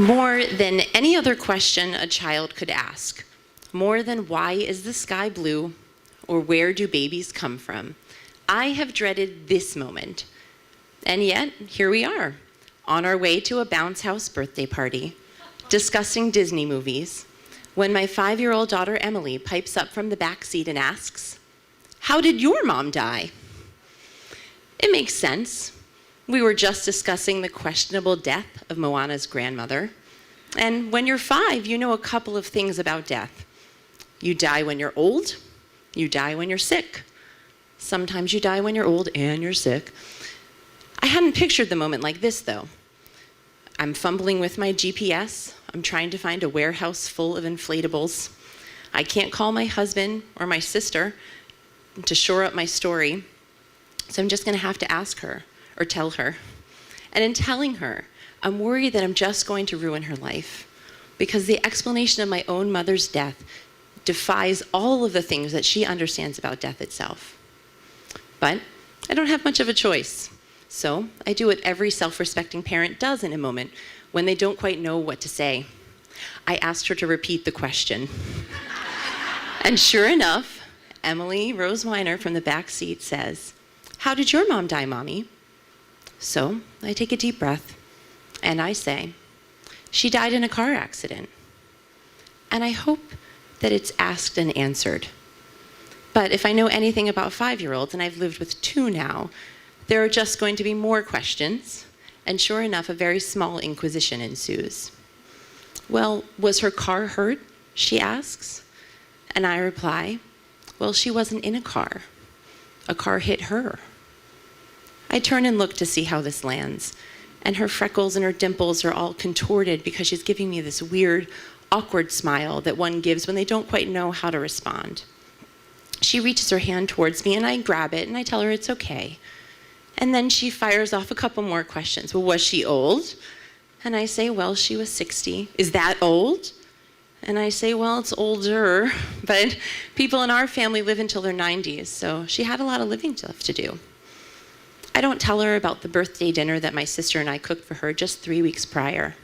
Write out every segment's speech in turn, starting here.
More than any other question a child could ask, more than why is the sky blue or where do babies come from, I have dreaded this moment. And yet, here we are, on our way to a bounce house birthday party, discussing Disney movies, when my 5-year-old daughter Emily pipes up from the back seat and asks, "How did your mom die?" It makes sense. We were just discussing the questionable death of Moana's grandmother. And when you're 5, you know a couple of things about death. You die when you're old, you die when you're sick. Sometimes you die when you're old and you're sick. I hadn't pictured the moment like this, though. I'm fumbling with my GPS. I'm trying to find a warehouse full of inflatables. I can't call my husband or my sister to shore up my story, so I'm just going to have to ask her or tell her. And in telling her, I'm worried that I'm just going to ruin her life, because the explanation of my own mother's death defies all of the things that she understands about death itself. But I don't have much of a choice. So I do what every self-respecting parent does in a moment when they don't quite know what to say. I asked her to repeat the question. And sure enough, Emily Rose Weiner from the back seat says, "How did your mom die, Mommy?" So I take a deep breath and I say, "She died in a car accident." And I hope that it's asked and answered. But if I know anything about 5-year-olds, and I've lived with 2 now, there are just going to be more questions, and sure enough, a very small inquisition ensues. "Well, was her car hurt?" she asks. And I reply, "Well, she wasn't in a car. A car hit her." I turn and look to see how this lands, and her freckles and her dimples are all contorted because she's giving me this weird, awkward smile that one gives when they don't quite know how to respond. She reaches her hand towards me, and I grab it, and I tell her it's okay. And then she fires off a couple more questions. "Well, was she old?" And I say, "Well, she was 60. Is that old?" And I say, "Well, it's older, but people in our family live until their 90s, so she had a lot of living left to do." I don't tell her about the birthday dinner that my sister and I cooked for her just 3 weeks prior.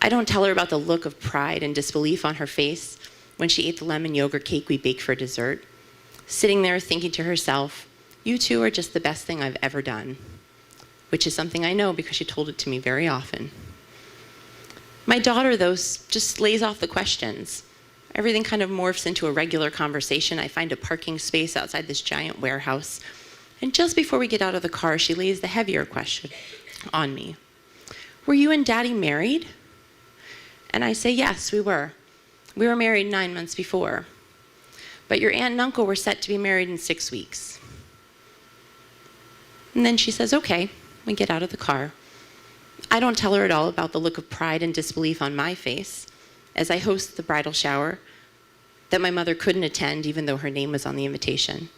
I don't tell her about the look of pride and disbelief on her face when she ate the lemon yogurt cake we baked for dessert, sitting there thinking to herself, "You two are just the best thing I've ever done," which is something I know because she told it to me very often. My daughter, though, just lays off the questions. Everything kind of morphs into a regular conversation. I find a parking space outside this giant warehouse. And just before we get out of the car, she lays the heavier question on me. "Were you and Daddy married?" And I say, "Yes, we were. We were married 9 months before. But your aunt and uncle were set to be married in 6 weeks." And then she says, "Okay," we get out of the car. I don't tell her at all about the look of pride and disbelief on my face as I host the bridal shower that my mother couldn't attend even though her name was on the invitation.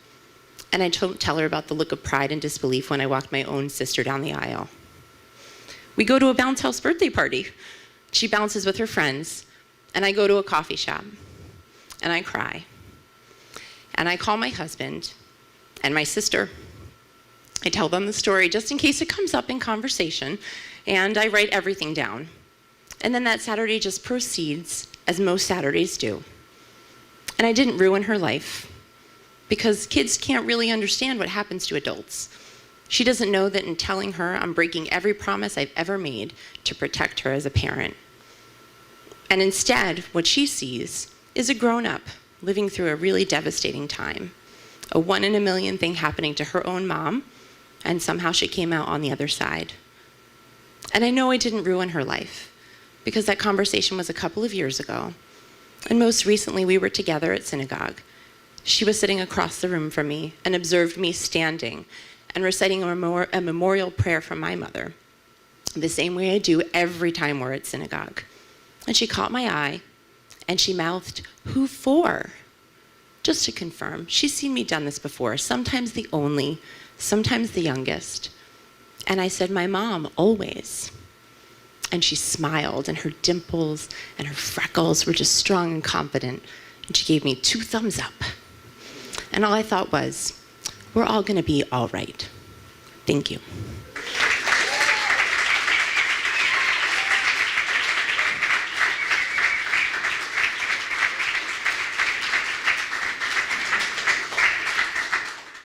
And I don't tell her about the look of pride and disbelief when I walked my own sister down the aisle. We go to a bounce house birthday party. She bounces with her friends, and I go to a coffee shop, and I cry. And I call my husband and my sister. I tell them the story just in case it comes up in conversation, and I write everything down. And then that Saturday just proceeds as most Saturdays do. And I didn't ruin her life, because kids can't really understand what happens to adults. She doesn't know that in telling her, I'm breaking every promise I've ever made to protect her as a parent. And instead, what she sees is a grown-up living through a really devastating time, a 1 in a million thing happening to her own mom, and somehow she came out on the other side. And I know I didn't ruin her life, because that conversation was a couple of years ago. And most recently, we were together at synagogue. She was sitting across the room from me and observed me standing and reciting a memorial prayer from my mother, the same way I do every time we're at synagogue. And she caught my eye, and she mouthed, "Who for?" Just to confirm, she's seen me done this before, sometimes the only, sometimes the youngest. And I said, "My mom, always." And she smiled, and her dimples and her freckles were just strong and confident. And she gave me 2 thumbs up. And all I thought was, we're all going to be all right. Thank you.